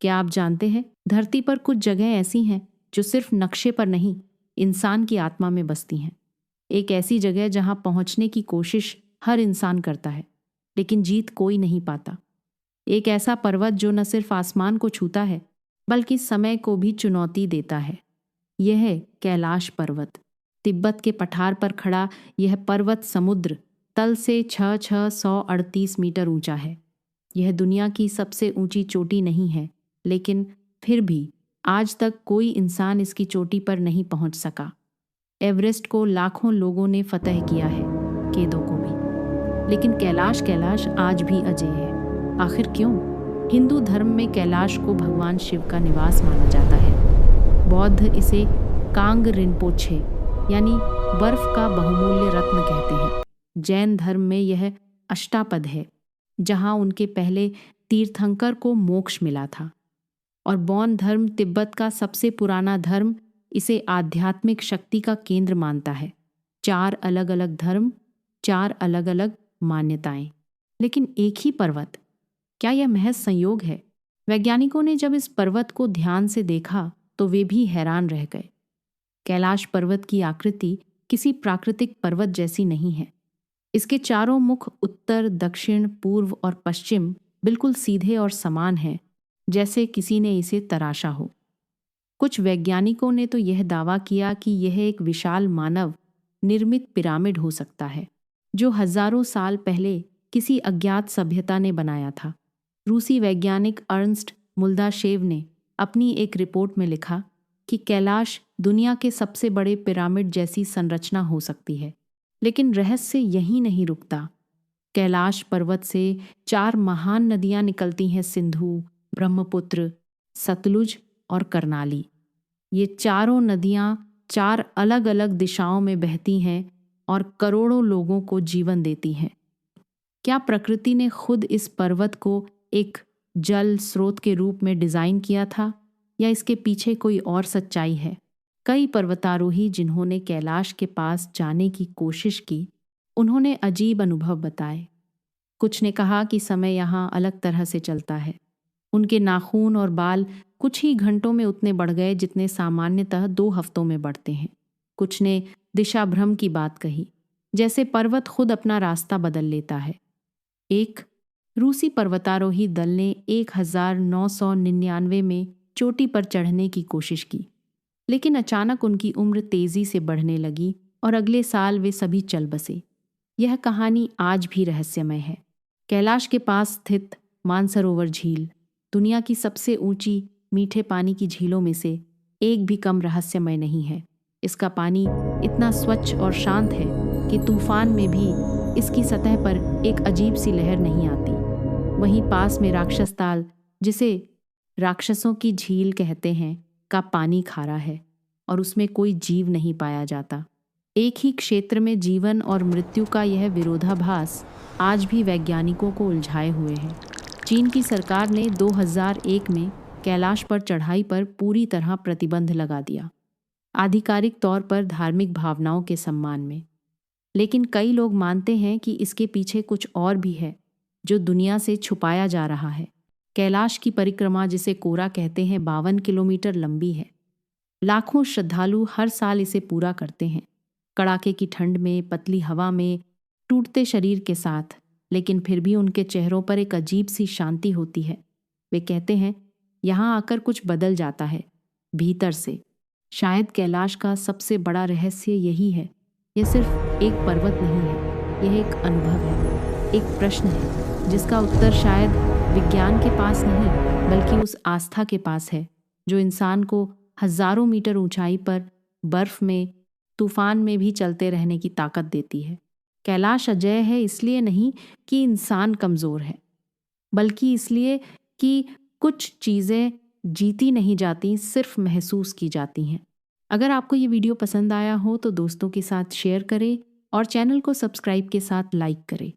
क्या आप जानते हैं, धरती पर कुछ जगह ऐसी हैं जो सिर्फ नक्शे पर नहीं, इंसान की आत्मा में बसती हैं। एक ऐसी जगह जहां पहुंचने की कोशिश हर इंसान करता है, लेकिन जीत कोई नहीं पाता। एक ऐसा पर्वत जो न सिर्फ आसमान को छूता है, बल्कि समय को भी चुनौती देता है। यह है कैलाश पर्वत। तिब्बत के पठार पर खड़ा यह पर्वत समुद्र तल से 6,638 मीटर ऊंचा है। यह दुनिया की सबसे ऊंची चोटी नहीं है, लेकिन फिर भी आज तक कोई इंसान इसकी चोटी पर नहीं पहुंच सका। एवरेस्ट को लाखों लोगों ने फतह किया है, केदो को भी, लेकिन कैलाश कैलाश आज भी अजेय है। आखिर क्यों? हिंदू धर्म में कैलाश को भगवान शिव का निवास माना जाता है। बौद्ध इसे कांग रिनपोछे यानी बर्फ का बहुमूल्य रत्न कहते हैं। जैन धर्म में यह अष्टापद है, जहां उनके पहले तीर्थंकर को मोक्ष मिला था। और बौद्ध धर्म तिब्बत का सबसे पुराना धर्म इसे आध्यात्मिक शक्ति का केंद्र मानता है। 4 अलग अलग धर्म, 4 अलग अलग मान्यताएं, लेकिन एक ही पर्वत। क्या यह महज संयोग है? वैज्ञानिकों ने जब इस पर्वत को ध्यान से देखा तो वे भी हैरान रह गए। कैलाश पर्वत की आकृति किसी प्राकृतिक पर्वत जैसी नहीं है। इसके चारों मुख उत्तर, दक्षिण, पूर्व और पश्चिम बिल्कुल सीधे और समान हैं, जैसे किसी ने इसे तराशा हो। कुछ वैज्ञानिकों ने तो यह दावा किया कि यह एक विशाल मानव निर्मित पिरामिड हो सकता है, जो हजारों साल पहले किसी अज्ञात सभ्यता ने बनाया था। रूसी वैज्ञानिक अर्नस्ट मुल्दाशेव ने अपनी एक रिपोर्ट में लिखा कि कैलाश दुनिया के सबसे बड़े पिरामिड जैसी संरचना हो सकती है। लेकिन रहस्य यहीं नहीं रुकता। कैलाश पर्वत से 4 महान नदियां निकलती हैं, सिंधु, ब्रह्मपुत्र, सतलुज और करनाली। ये चारों नदियां 4 अलग अलग दिशाओं में बहती हैं और करोड़ों लोगों को जीवन देती हैं। क्या प्रकृति ने खुद इस पर्वत को एक जल स्रोत के रूप में डिजाइन किया था, या इसके पीछे कोई और सच्चाई है? कई पर्वतारोही जिन्होंने कैलाश के पास जाने की कोशिश की, उन्होंने अजीब अनुभव बताए। कुछ ने कहा कि समय यहाँ अलग तरह से चलता है। उनके नाखून और बाल कुछ ही घंटों में उतने बढ़ गए जितने सामान्यतः 2 हफ्तों में बढ़ते हैं। कुछ ने दिशा भ्रम की बात कही, जैसे पर्वत खुद अपना रास्ता बदल लेता है। एक रूसी पर्वतारोही दल ने 1999 में चोटी पर चढ़ने की कोशिश की, लेकिन अचानक उनकी उम्र तेजी से बढ़ने लगी और अगले साल वे सभी चल बसे। यह कहानी आज भी रहस्यमय है। कैलाश के पास स्थित मानसरोवर झील दुनिया की सबसे ऊंची मीठे पानी की झीलों में से एक भी कम रहस्यमय नहीं है। इसका पानी इतना स्वच्छ और शांत है कि तूफान में भी इसकी सतह पर एक अजीब सी लहर नहीं आती। वहीं पास में राक्षस ताल, जिसे राक्षसों की झील कहते हैं, का पानी खारा है और उसमें कोई जीव नहीं पाया जाता। एक ही क्षेत्र में जीवन और मृत्यु का यह विरोधाभास आज भी वैज्ञानिकों को उलझाए हुए है। चीन की सरकार ने 2001 में कैलाश पर चढ़ाई पर पूरी तरह प्रतिबंध लगा दिया, आधिकारिक तौर पर धार्मिक भावनाओं के सम्मान में। लेकिन कई लोग मानते हैं कि इसके पीछे कुछ और भी है, जो दुनिया से छुपाया जा रहा है। कैलाश की परिक्रमा, जिसे कोरा कहते हैं, 52 किलोमीटर लंबी है। लाखों श्रद्धालु हर साल इसे पूरा करते हैं, कड़ाके की ठंड में, पतली हवा में, टूटते शरीर के साथ, लेकिन फिर भी उनके चेहरों पर एक अजीब सी शांति होती है। वे कहते हैं, यहाँ आकर कुछ बदल जाता है भीतर से। शायद कैलाश का सबसे बड़ा रहस्य यही है। यह सिर्फ एक पर्वत नहीं है, यह एक अनुभव है, एक प्रश्न है जिसका उत्तर शायद विज्ञान के पास नहीं, बल्कि उस आस्था के पास है जो इंसान को हजारों मीटर ऊंचाई पर बर्फ में, तूफान में भी चलते रहने की ताकत देती है। कैलाश अजेय है इसलिए नहीं कि इंसान कमज़ोर है, बल्कि इसलिए कि कुछ चीज़ें जीती नहीं जाती, सिर्फ महसूस की जाती हैं। अगर आपको ये वीडियो पसंद आया हो तो दोस्तों के साथ शेयर करें और चैनल को सब्सक्राइब के साथ लाइक करें।